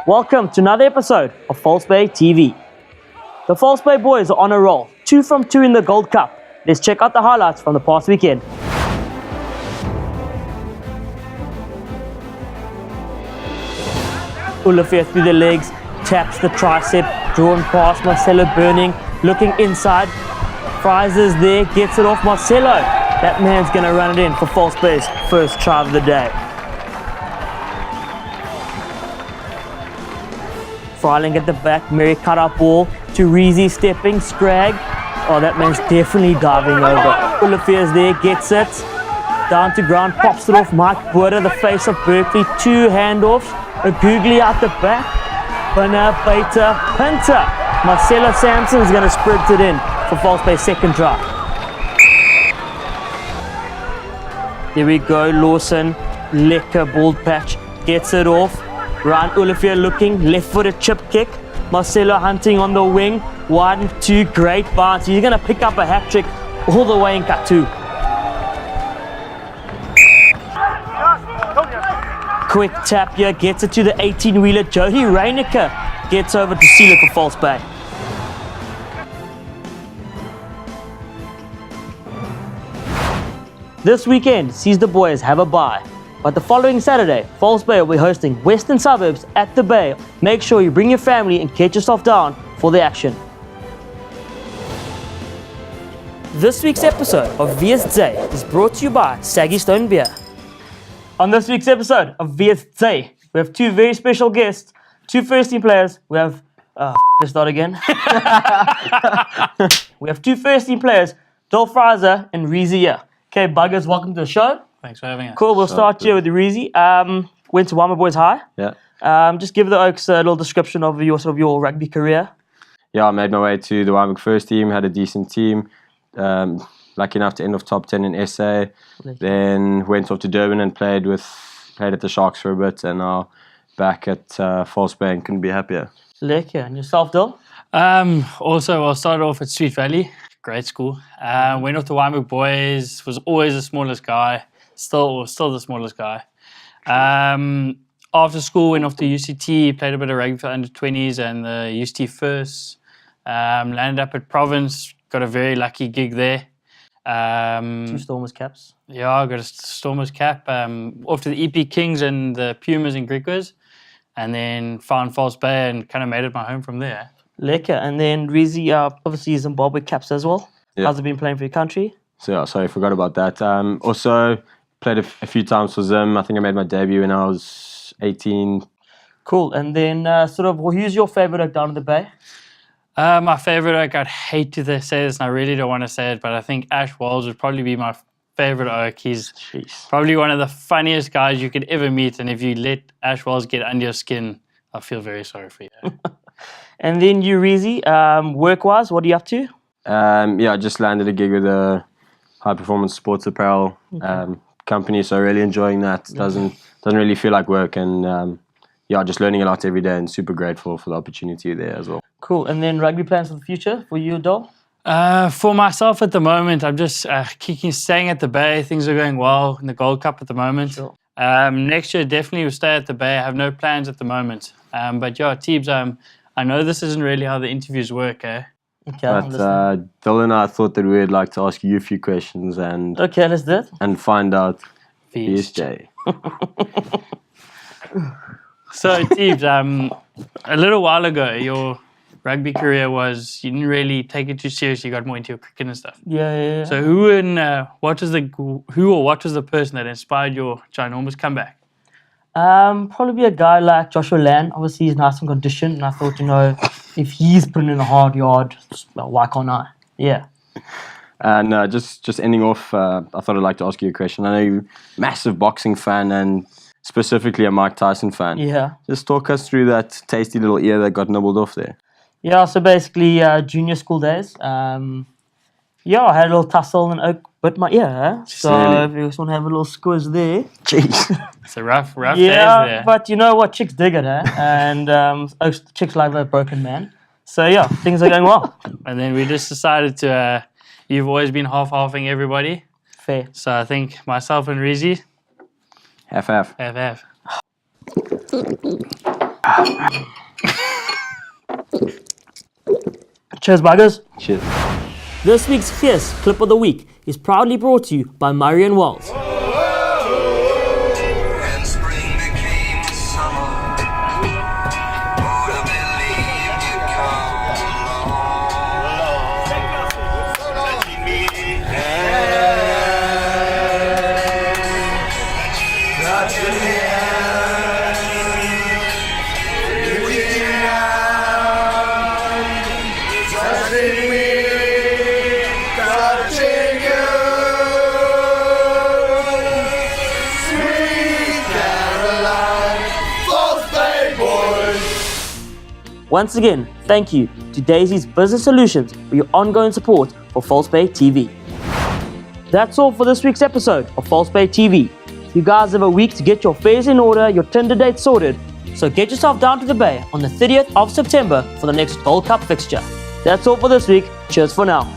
Welcome to another episode of FBTV. The False Bay boys are on a roll, 2 from 2 in the Gold Cup. Let's check out the highlights from the past weekend. Olivia through the legs, taps the tricep, drawn past Marcelo Burning, looking inside. Frises there, gets it off Marcelo. That man's going to run it in for False Bay's first try of the day. Fryling at the back, Mary cut up ball to Reezy stepping, Scrag. Oh, that man's definitely diving over. Olivia's there, gets it. Down to ground, pops it off Mike Border, the face of Berkeley. 2 handoffs, a googly out the back. Banner, Bater, Hunter. Marcelo Sampson's going to sprint it in for False Bay's second try. There we go, Lawson, lekker ball patch, gets it off. Ryan Olivia looking, left-footed chip kick. Marcelo hunting on the wing. 1, 2, great bounce. He's going to pick up a hat-trick all the way in Katu. Quick tap here, gets it to the 18-wheeler. Jody Reinecker gets over to seal it for False Bay. This weekend sees the boys have a bye. But the following Saturday, False Bay will be hosting Western Suburbs at the Bay. Make sure you bring your family and get yourself down for the action. This week's episode of VSZ is brought to you by Saggy Stone Beer. On this week's episode of VSZ, we have 2 very special guests, 2 first-team players. We have... let's start again. We have 2 first-team players, Dol Fraser and Reezy here. Okay, buggers, welcome to the show. Thanks for having us. Cool, we'll start here with Reezy. Went to Wama Boys High. Yeah. Just give the Oaks a little description of your rugby career. Yeah, I made my way to the Wyoming first team, had a decent team. Lucky enough to end off top 10 in SA. Then went off to Durban and played at the Sharks for a bit, and now back at False Bay and couldn't be happier. Lekker. And yourself, Dil? Also, I started off at Sweet Valley, great school. Went off to Wyoming Boys, was always the smallest guy. Still the smallest guy. After school, went off to UCT, played a bit of rugby for under-20s and the UCT first. Landed up at Province, got a very lucky gig there. 2 Stormers caps. Yeah, I got a Stormers cap. Off to the EP Kings and the Pumas and Griquas. And then found False Bay and kind of made it my home from there. Lekker. And then Reezy, obviously Zimbabwe caps as well. Yeah. How's it been playing for your country? So yeah, sorry, forgot about that. Also played a few times for Zim. I think I made my debut when I was 18. Cool. And then who's your favourite Oak down in the Bay? My favourite Oak, I'd hate to say this and I really don't want to say it, but I think Ash Walls would probably be my favourite Oak. He's probably one of the funniest guys you could ever meet, and if you let Ash Walls get under your skin, I feel very sorry for you. And then you, Reezy, work-wise, what are you up to? I just landed a gig with a high-performance sports apparel company, so really enjoying that. Doesn't really feel like work, and just learning a lot every day, and super grateful for the opportunity there as well. Cool. And then rugby plans for the future for you, Dol? For myself at the moment, I'm just staying at the Bay. Things are going well in the Gold Cup at the moment. Sure. Next year, definitely will stay at the Bay. I have no plans at the moment. But yeah, Teebs, I know this isn't really how the interviews work, eh? Okay, but Dylan and I thought that we'd like to ask you a few questions and let's do it. And find out VSJ. So Teebs, a little while ago, your rugby career you didn't really take it too seriously. You got more into your cricket and stuff. Yeah. So what was the person that inspired your ginormous comeback? Probably be a guy like Joshua Land. Obviously, he's nice and conditioned, and I thought, if he's putting in a hard yard, why can't I? Yeah. And just ending off, I thought I'd like to ask you a question. I know you're a massive boxing fan and specifically a Mike Tyson fan. Yeah. Just talk us through that tasty little ear that got nibbled off there. Yeah, so basically junior school days. I had a little tussle and Oak bit my ear. So if you just want to have a little squiz there. Jeez. It's a rough days there. Yeah, but you know what? Chicks dig it, eh? And chicks like a broken man. So yeah, things are going well. And then we just decided to, you've always been half-halfing everybody. Fair. So I think myself and Reezy, Half. half. Cheers, buggers. Cheers. This week's Fierce Clip of the Week is proudly brought to you by Marion Wells. And spring became summer. Would have believed you'd come along. Touching me, touching me, reaching out, touching me, touching you. Sweet Caroline, False Bay Boys. Once again, thank you to Daisy's Business Solutions for your ongoing support for False Bay TV. That's all for this week's episode of False Bay TV. You guys have a week to get your affairs in order, your Tinder date sorted, so get yourself down to the Bay on the 30th of September for the next Gold Cup fixture. That's all for this week. Cheers for now.